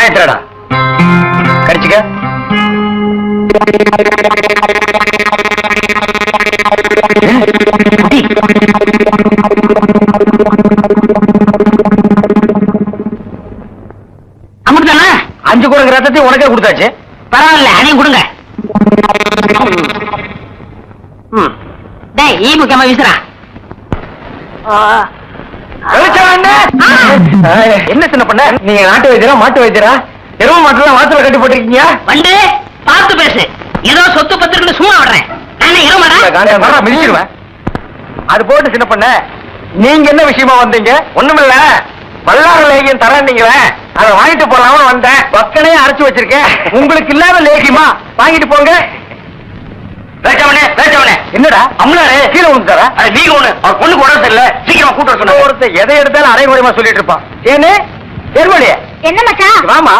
வாயத்திரடா கடிச்சுக்க. அமுதானா 5 குடங்கு ரத்தத்தையும் உனக்கே கொடுத்தாச்சு. பரவாயில்ல, அதையும் கொடுங்க. டேய், ஈ முக்கியமா வீசுறா. என்ன சின்ன பண்ண? நீங்க நாட்டு வைத்தியரா மாட்டு வைத்தியரா? எரும மாட்டுல வாசல கட்டி போட்டிருக்கீங்க. வந்து பார்த்து பேசு. ஏதோ சொத்து பத்திரன்னு சும்மா விடுறேன். நானே எருமாடா மிதிச்சிருவேன். அது போட்டு சின்ன பண்ண, நீங்க என்ன விஷயமா வந்தீங்க? ஒண்ணுமில்ல, வல்லார லேகியம் தரீங்களே, அதை வாங்கிட்டு போலாம வந்தேன். பக்கனே அரைச்சு வச்சிருக்கேன். உங்களுக்கு இல்லாத லேகியமா? வாங்கிட்டு போங்க. என்னடா அம்மாரு கீழே விழுந்துட்டாரா? நீங்க ஒண்ணு அவர் பொண்ணுக்கு உடம்பு தெரியல, சீக்கிரமா கூட்ட சொன்ன. ஒருத்தர் எதை எடுத்தாலும் அரைகுறையமா சொல்லிட்டு இருப்பான். ஏன்னு எருமடியா என்ன மச்சான்? வாமா.